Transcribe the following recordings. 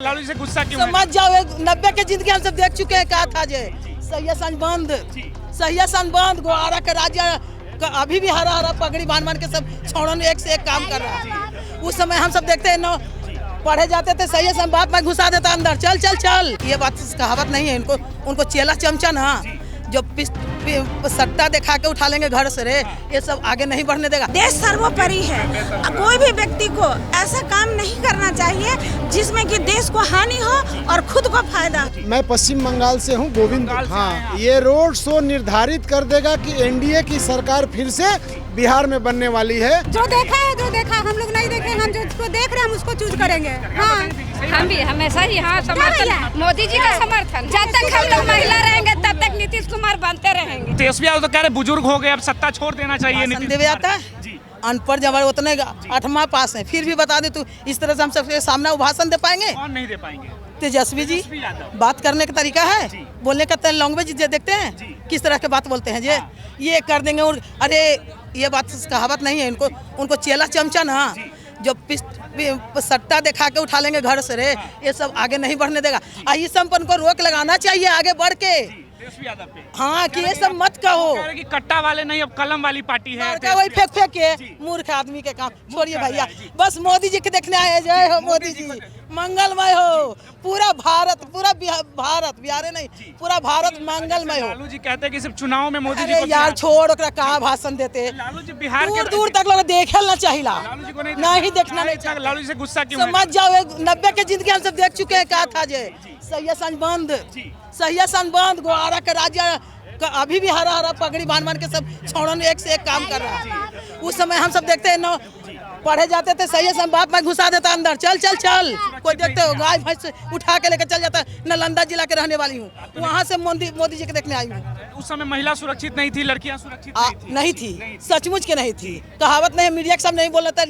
लालू जी से गुस्सा क्यों है? समझ जाओ, 90 के जिंदगी हम सब देख चुके हैं। कहा था जे सैयसन बंद, सैयसन बंद, गोहारा का राज्य अभी भी हरा हरा पगड़ी बांध के सब छोड़न एक से एक काम कर रहा है। उस समय हम सब देखते हैं, पढ़े जाते थे, सैयसन बाप में घुसा देता अंदर, चल चल चल। ये बात कहावत नहीं है, उनको चेला चमचा ना जो सट्टा दिखा के उठा लेंगे घर से रे, ये सब आगे नहीं बढ़ने देगा। देश सर्वोपरि है, कोई भी व्यक्ति को ऐसा काम नहीं करना चाहिए जिसमें कि देश को हानि हो और खुद को फायदा। मैं पश्चिम बंगाल से हूँ, गोविंद। हाँ, ये रोड शो निर्धारित कर देगा कि एनडीए की सरकार फिर से बिहार में बनने वाली है। जो देखा हम लोग नहीं देखे, हम जो देख रहे हैं हम उसको चूज करेंगे। हाँ, हम भी हमेशा ही समर्थन मोदी जी का समर्थन। जब तक हम लोग महिला रहेंगे तब तक नीतीश कुमार बनते रहेंगे। तेजस्वी यादव तो कह रहे बुजुर्ग हो गए, अब सत्ता छोड़ देना चाहिए। देवे आता है अनपढ़ जब उतने 8वां पास है, फिर भी बता दे तू इस तरह से हम सबके सामने भाषण दे पाएंगे? कौन नहीं दे पाएंगे? तेजस्वी जी बात करने का तरीका है, बोलने का लैंग्वेज देखते हैं किस तरह के बात बोलते हैं जे ये कर देंगे। और अरे ये बात कहावत नहीं है, उनको चेला चमचा ना जो सट्टा दिखा के उठा लेंगे घर से रे, ये सब आगे नहीं बढ़ने देगा। इस सब पर उनको रोक लगाना चाहिए आगे बढ़ के। हाँ, कि ये सब मत कहो कि कट्टा वाले नहीं, अब कलम वाली पार्टी है। वही फेंक फेंक के मूर्ख आदमी के काम छोड़िए भैया, बस मोदी जी के देखने आए। जय हो मोदी जी, मंगलमय हो पूरा भारत, पूरा भारत, बिहार नहीं पूरा भारत मंगलमय हो। लालू जी कहते हैं कि सिर्फ चुनाव में मोदी जी अरे को यार छोड़, ओकरा कहाँ भाषण देते। लालू जी बिहार के दूर तक लोग देखे ना चाहिए, लालू जी को नहीं देखना नहीं चाहिए। लालू जी से गुस्सा क्यों है? समझ जाओ, 90 के जिंदगी हम सब देख चुके हैं। कहा था जे सैयसन बंद, सैयसन बंद, गोहारा का राज्य अभी भी हरा हरा पगड़ी बांध के सब छोड़न एक से एक काम कर रहा है। उस समय हम सब देखते हैं, पढ़े जाते थे, सैयसन बाप में घुसा देता अंदर, चल चल चल। कोई देखते हो गाय भैंस उठा के लेकर चल जाता। नालंदा जिला के रहने वाली हूँ, वहाँ से मोदी जी के देखने आई हूँ। उस समय महिला सुरक्षित नहीं थी, लड़कियां सुरक्षित नहीं थी, सचमुच के नहीं थी। कहावत नहीं, मीडिया के सामने नहीं बोलना था,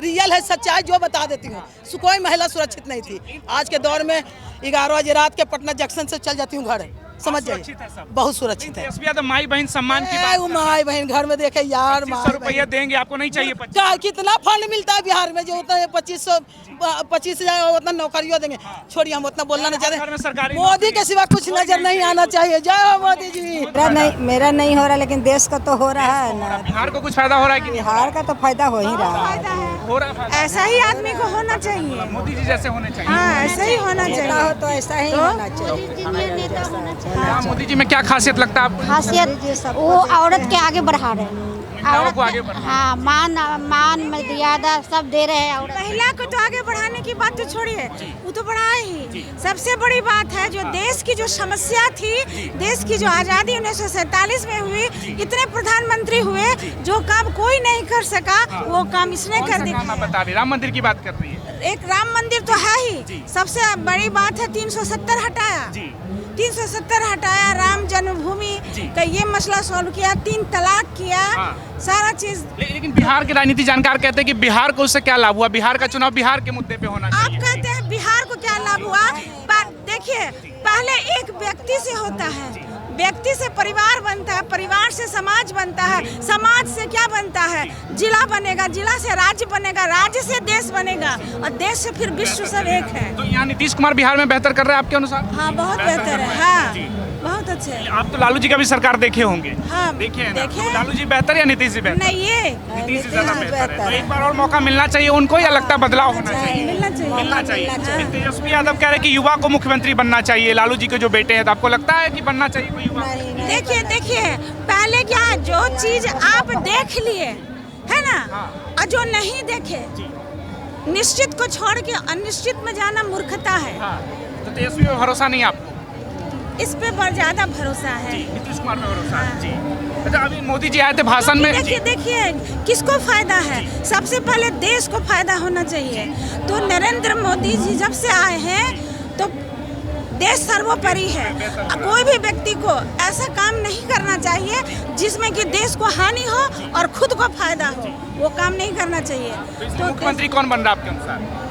रियल है, सच्चाई जो बता देती हूँ। कोई महिला सुरक्षित नहीं थी। आज के दौर में 11 बजे रात के पटना जंक्शन से चल जाती हूँ घर, समझ जाइए, बहुत सुरक्षित है। तेजस्वी यादव माई बहन सम्मान की बात, माई बहन घर में देखे यार, 2500 रुपया देंगे, आपको नहीं चाहिए? कितना फंड मिलता है बिहार में जो उतना 25,000 उतना नौकरियों देंगे। छोड़िए, हम उतना बोलना नहीं चाहते। मोदी के सिवा कुछ नजर नहीं आना चाहिए। जय हो मोदी जी। मेरा नहीं हो रहा, लेकिन देश का तो हो रहा है ना। बिहार को कुछ फायदा हो रहा है कि बिहार का तो फायदा हो ही रहा है। हो रहा है? ऐसा ही आदमी को होना चाहिए, मोदी जी जैसे होने चाहिए। हाँ, ऐसा ही होना चाहिए। हो तो ऐसा ही होना चाहिए। मोदी जी में क्या खासियत लगता है आपको? खासियत वो औरत के आगे बढ़ा रहे हैं, महिलाओं को आगे बढ़ा। हाँ, मान मर्यादा सब दे रहे हैं। महिला को तो आगे बढ़ाने की बात तो छोड़िए, वो तो बढ़ाए ही। सबसे बड़ी बात है जो देश की जो समस्या थी, देश की जो आज़ादी 1947 में हुई, इतने प्रधानमंत्री हुए, जो काम कोई नहीं कर सका वो काम इसने कर दिया। बता रही, राम मंदिर की बात कर रही है। एक राम मंदिर तो है ही, सबसे बड़ी बात है 370 हटाया, 370 हटाया, राम जन्मभूमि का ये मसला सॉल्व किया, 3 तलाक किया, सारा चीज। लेकिन बिहार के राजनीति जानकार कहते हैं कि बिहार को उससे क्या लाभ हुआ? बिहार का चुनाव बिहार के मुद्दे पे होना चाहिए। आप कहते हैं बिहार को क्या लाभ हुआ? पर देखिए, पहले एक व्यक्ति से होता है, व्यक्ति से परिवार बनता है, परिवार से समाज बनता है, समाज से क्या बनता है? जिला बनेगा, जिला से राज्य बनेगा, राज्य से देश बनेगा, और देश से फिर विश्व सब एक है। तो यहाँ नीतीश कुमार बिहार में बेहतर कर रहे हैं आपके अनुसार? हाँ, बहुत बेहतर है। हाँ, बहुत अच्छे। आप तो लालू जी का भी सरकार देखे होंगे। हाँ, देखे हैं ना? देखे। तो लालू जी बेहतर या नीतीश जी बेहतर? नहीं, ये नीतीश जी ज्यादा बेहतर है। तो एक बार और मौका मिलना चाहिए उनको, या लगता है बदलाव होना चाहिए? मिलना चाहिए। तेजस्वी यादव कह रहे कि युवा को मुख्यमंत्री बनना चाहिए, लालू जी के जो बेटे हैं, तो आपको लगता है कि बनना चाहिए कोई युवा? देखिए, पहले क्या है, जो चीज आप देख लिए है ना, और जो नहीं देखे, निश्चित को छोड़ के अनिश्चित में जाना मूर्खता है। तो तेजस्वी पे भरोसा नहीं आपको? इस पे बहुत ज्यादा भरोसा है। नीतीश कुमार में भरोसा है जी। अच्छा, अभी मोदी जी आए थे भाषण में। देखिए किसको फायदा है? सबसे पहले देश को फायदा होना चाहिए। तो नरेंद्र मोदी जी जब से आए हैं तो देश सर्वोपरि है, कोई भी व्यक्ति को ऐसा काम नहीं करना चाहिए जिसमें कि देश को हानि हो और खुद को फायदा हो, वो काम नहीं करना चाहिए। तो मुख्यमंत्री कौन बन रहा है आपके अनुसार?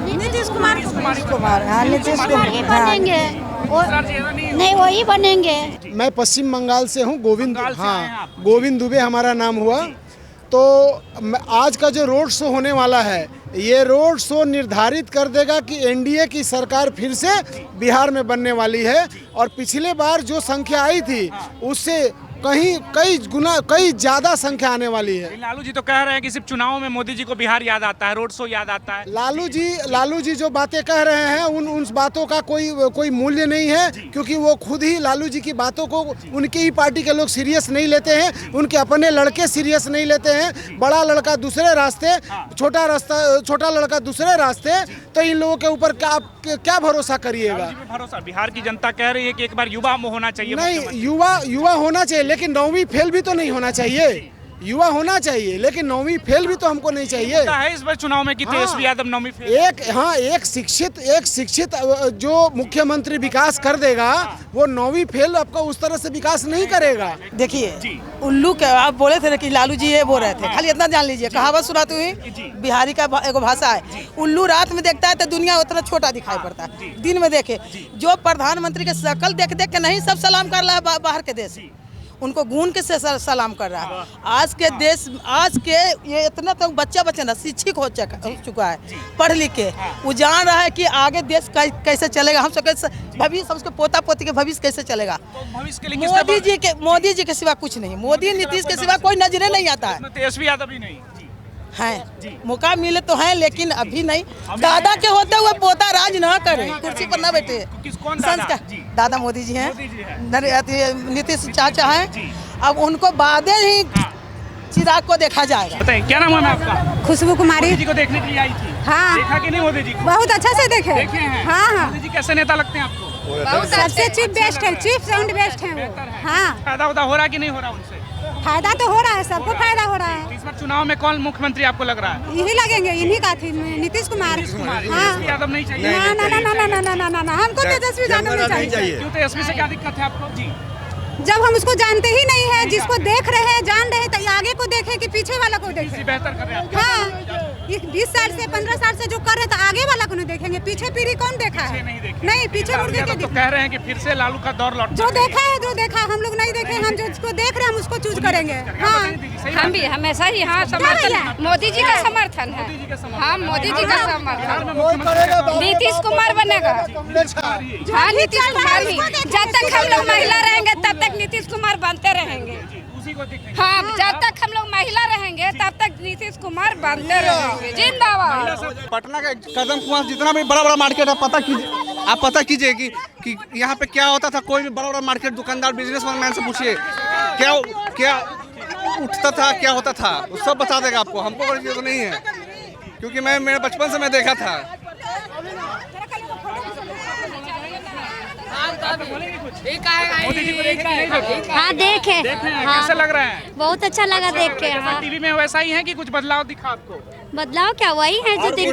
नीतीश कुमार। हाँ, नीतीश कुमार बनेंगे, नहीं वही बनेंगे। मैं पश्चिम बंगाल से हूँ, गोविंद। बंगाल से हाँ, हैं आप? गोविंद दुबे हमारा नाम हुआ। तो आज का जो रोड शो होने वाला है, ये रोड शो निर्धारित कर देगा कि एनडीए की सरकार फिर से बिहार में बनने वाली है। और पिछले बार जो संख्या आई थी उससे कई ज़्यादा संख्या आने वाली है। लालू जी तो कह रहे हैं कि सिर्फ चुनाव में मोदी जी को बिहार याद आता है, रोड शो याद आता है। लालू जी जो बातें कह रहे हैं उन बातों का कोई मूल्य नहीं है, क्योंकि वो खुद ही लालू जी की बातों को उनकी ही पार्टी के लोग सीरियस नहीं लेते हैं, उनके अपने लड़के सीरियस नहीं लेते हैं। बड़ा लड़का दूसरे रास्ते, छोटा लड़का दूसरे रास्ते, तो इन लोगों के ऊपर क्या भरोसा करिएगा? भरोसा बिहार की जनता कह रही है कि एक बार युवा होना चाहिए। नहीं, युवा होना चाहिए, लेकिन 9वीं फेल भी तो नहीं होना चाहिए। युवा होना चाहिए, लेकिन 9वीं फेल भी तो हमको नहीं चाहिए। है इस बार चुनाव में कि तेजस्वी यादव 9वीं फेल। एक शिक्षित जो मुख्यमंत्री विकास कर देगा, वो 9वीं फेल आपका उस तरह से विकास नहीं करेगा। देखिए, उल्लू के आप बोले थे ना कि लालू जी ये बोल रहे थे, खाली इतना जान लीजिए, कहावत सुनाती हुई बिहारी का एगो भाषा है। उल्लू रात में देखता है तो दुनिया उतना छोटा दिखाई पड़ता है, दिन में देखे जो प्रधानमंत्री के शकल देख के नहीं सब सलाम कर रहा है बाहर के देश, उनको गुण के से सलाम कर रहा है। आज के ये इतना तो बच्चा ना शिक्षित हो चुका है, पढ़ लिख के वो जान रहा है कि आगे देश कैसे चलेगा, हम सबके भविष्य, उसके पोता पोती के भविष्य कैसे चलेगा। भविष्य के लिए मोदी जी के सिवा कुछ नहीं, मोदी नीतीश के सिवा कोई नजरे नहीं आता है। तेजस्वी यादव भी नहीं है, मौका मिले तो है, लेकिन अभी नहीं। दादा के होते हुए पोता राज न करे, कुर्सी पर न बैठे। दादा मोदी जी हैं, नीतीश चाचा हैं, अब उनको बादे ही चिराग को देखा जाएगा। बताइए क्या नाम है आपका? खुशबू कुमारी। मोदी जी को देखने के लिए आई थी। हाँ, देखा कि नहीं मोदी जी को? बहुत अच्छा से देखे हैं। हाँ, मोदी जी कैसे नेता लगते हैं आपको? सबसे चीफ बेस्ट है, चीफ साउंड बेस्ट है वो। हाँ, फायदा हो रहा है कि नहीं हो रहा उनसे? फायदा तो हो रहा है, सबको फायदा हो रहा है। इस बार चुनाव में कौन मुख्यमंत्री आपको लग रहा है? यही लगेंगे, इन्हीं का थी, नीतीश कुमार। तेजस्वी यादव नहीं चाहिए? ना, हमको तेजस्वी यादव नहीं चाहिए। क्यों? तेजस्वी से क्या दिक्कत है आपको? जी, जब हम उसको जानते ही नहीं है, जिसको देख रहे हैं, जान रहे हैं, तो आगे को देखे कि पीछे वाला को देखे। बेहतर कर रहे हैं। हाँ, 20 साल से 15 साल से जो कर रहे, तो आगे वाला को नहीं देखेंगे, पीछे पीढ़ी कौन देखा है? नहीं, पीछे मुड़ के तो कह रहे हैं कि फिर से लालू का दौर लौट। जो देखा हम लोग नहीं देखे, हम जिसको देख रहे हैं हम उसको चूज करेंगे। हाँ, हम भी हमेशा ही हाँ समर्थन, मोदी जी का समर्थन है। हाँ, मोदी जी का समर्थन। नीतीश कुमार बनेगा। हाँ, नीतीश कुमार ही। जब तक हम लोग महिला रहेंगे तब तक नीतीश कुमार बनते रहेंगे। हाँ, जब तक हम लोग महिला रहेंगे तब तक नीतीश कुमार बनते रहेंगे। जिंदाबाद। पटना का कदम कुआं जितना भी बड़ा मार्केट है, आप पता कीजिए कि यहाँ पे क्या होता था। कोई भी बड़ा मार्केट दुकानदार बिजनेसमैन से पूछिए क्या उठता था, क्या होता था, वो सब बता देगा आपको। हमको बड़ी चीज़ तो नहीं है, क्योंकि मेरे बचपन से मैं देखा था। हाँ, देखे। कैसे लग रहा है? बहुत अच्छा लगा देख के। हाँ, टीवी में वैसा ही है कि कुछ बदलाव दिखा आपको? बदलाव क्या वही है जो देखे।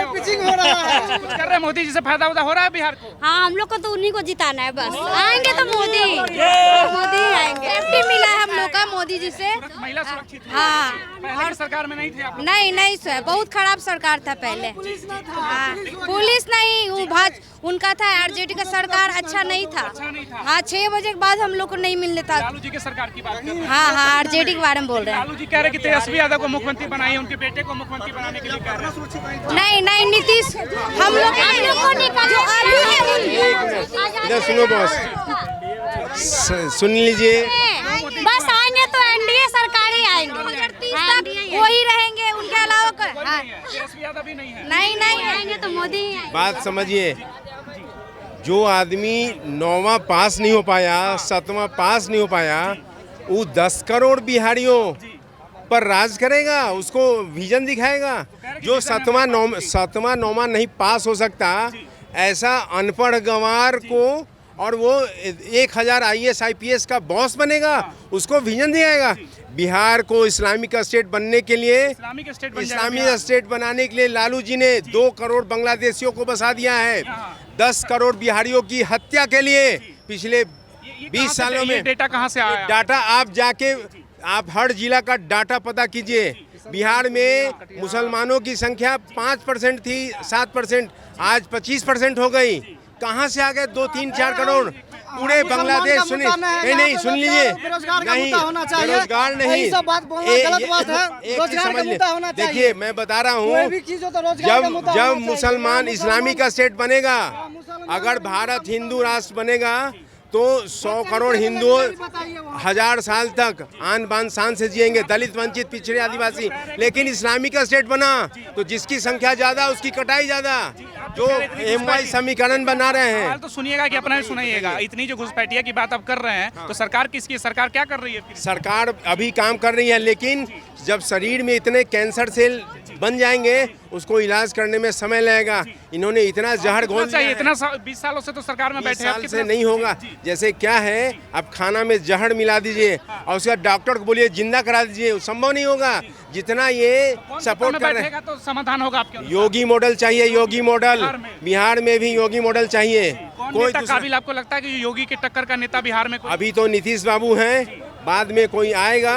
पिचिंग हो रहा है। कुछ कर रहे हैं मोदी जी से फायदा हो रहा है बिहार को? हाँ, हम लोग को तो उन्हीं को जिताना है बस। आएंगे तो मोदी आएंगे। सेफ्टी मिला है हम लोग का मोदी जी से। महिला सुरक्षित है। हाँ, पहले की सरकार में नहीं थे आप? नहीं सर, बहुत खराब सरकार था पहले। हाँ, पुलिस नहीं, उनका था। आरजेडी का सरकार अच्छा नहीं था। हाँ, 6 बजे के बाद हम लोग को नहीं मिलने था। लालू जी के सरकार की बात कर रहे हैं। हाँ, आरजेडी के बारे में बोल रहे हैं। लालू जी कह रहे कि तेजस्वी यादव को मुख्यमंत्री बनाइए, उनके बेटे को मुख्यमंत्री बनाने के लिए कह रहे हैं। नहीं, नीतीश हम लोग को निकालो। इधर सुनो बॉस, सुन लीजिए। बस आएंगे तो एनडीए सरकार ही आएंगे, वही रहेंगे, उनके अलावा तेजस्वी यादव भी नहीं है। नहीं आएंगे तो मोदी ही आएंगे। बात समझिए, जो आदमी 9वां पास नहीं हो पाया, 7वां पास नहीं हो पाया, वो 10 करोड़ बिहारियों पर राज करेगा, उसको विजन दिखाएगा। जो 7वां 9वां नहीं पास हो सकता, ऐसा अनपढ़ गंवार को, और वो 1000 IAS IPS का बॉस बनेगा, उसको विजन दिखाएगा। बिहार को इस्लामिक स्टेट बनने के लिए, इस्लामिक स्टेट बनाने के लिए लालू जी ने 2 करोड़ बांग्लादेशियों को बसा दिया है। 10 करोड़ बिहारियों की हत्या के लिए पिछले 20 सालों में। डेटा कहाँ से आया? डाटा आप हर जिला का डाटा पता कीजिए। बिहार में मुसलमानों की संख्या 5% थी, 7%, आज 25% हो गई। कहाँ से आ गए 2, 3, 4 करोड़? पूरे बांग्लादेश सुनिए नहीं सुन लीजिए नहीं बेरोजगार नहीं देखिए मैं बता रहा हूँ जब मुसलमान इस्लामिक स्टेट बनेगा अगर भारत हिंदू राष्ट्र बनेगा तो 100 करोड़ हिंदू 1000 साल तक आन बान शान से जिएंगे दलित वंचित पिछड़े आदिवासी लेकिन इस्लामिक स्टेट बना तो जिसकी संख्या ज्यादा उसकी कटाई ज्यादा जो एमवाई समीकरण बना रहे हैं तो सुनिएगा कि अपना सुनाइएगा इतनी जो घुसपैठिया की बात आप कर रहे हैं तो सरकार किसकी सरकार क्या कर रही है सरकार अभी काम कर रही है लेकिन जब शरीर में इतने कैंसर सेल बन जाएंगे उसको इलाज करने में समय लगेगा इन्होंने इतना जहर घोल दिया इतना 20 सालों से तो सरकार में बैठे साल से नहीं होगा जैसे क्या है अब खाना में जहर मिला दीजिए और उसके बाद डॉक्टर को बोलिए जिंदा करा दीजिए संभव नहीं होगा जितना ये सपोर्ट कर रहे हैं तो समाधान होगा आपके योगी मॉडल चाहिए योगी मॉडल बिहार में भी योगी मॉडल चाहिए कोई काबिल आपको लगता है कि योगी के टक्कर का नेता बिहार में अभी तो नीतीश बाबू हैं बाद में कोई आएगा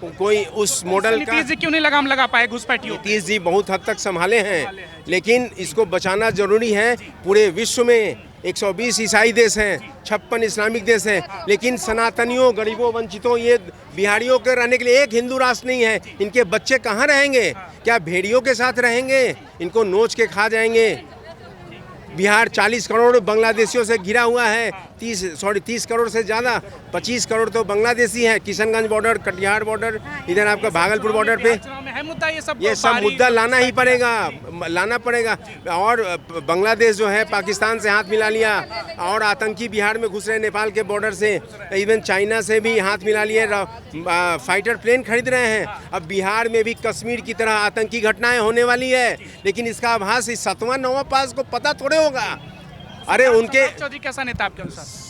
कोई उस मॉडल का नीतीश जी क्यों नहीं लगाम लगा पाए घुसपैठियों नीतीश जी बहुत हद तक संभाले हैं लेकिन इसको बचाना जरूरी है पूरे विश्व में 120 ईसाई देश हैं 56 इस्लामिक देश हैं लेकिन सनातनियों गरीबों वंचितों ये बिहारियों के रहने के लिए एक हिंदू राष्ट्र नहीं है इनके बच्चे कहाँ रहेंगे क्या भेड़ियों के साथ रहेंगे इनको नोच के खा जाएंगे बिहार 40 करोड़ बांग्लादेशियों से घिरा हुआ है 30 करोड़ से ज़्यादा 25 करोड़ तो बांग्लादेशी हैं किशनगंज बॉर्डर कटिहार बॉर्डर इधर आपका भागलपुर बॉर्डर पे ये सब मुद्दा लाना पड़ेगा और बांग्लादेश जो है पाकिस्तान से हाथ मिला लिया और आतंकी बिहार में घुस रहे नेपाल के बॉर्डर से इवन चाइना से भी हाथ मिला लिए फाइटर प्लेन खरीद रहे हैं अब बिहार में भी कश्मीर की तरह आतंकी घटनाएं होने वाली है लेकिन इसका आभास इस 7वां 9वां पास को पता थोड़े होगा अरे उनके चौधरी कैसा नेता आपके अनुसार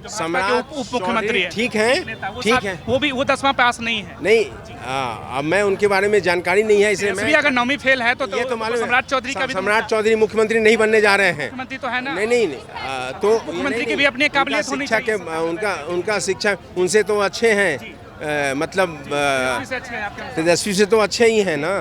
सम्राट उप मुख्यमंत्री ठीक है वो भी वो 10वां पास नहीं है नहीं अब मैं उनके बारे में जानकारी नहीं है इसलिए मैं अगर 9वीं फेल है तो ये तो मालूम सम्राट चौधरी का भी सम्राट चौधरी मुख्यमंत्री नहीं बनने जा रहे हैं मुख्यमंत्री तो है ना नहीं तो मुख्यमंत्री की भी अपनी काबिलियत होनी चाहिए उनका शिक्षा उनसे तो अच्छे हैं मतलब तेजस्वी से तो अच्छे ही हैं ना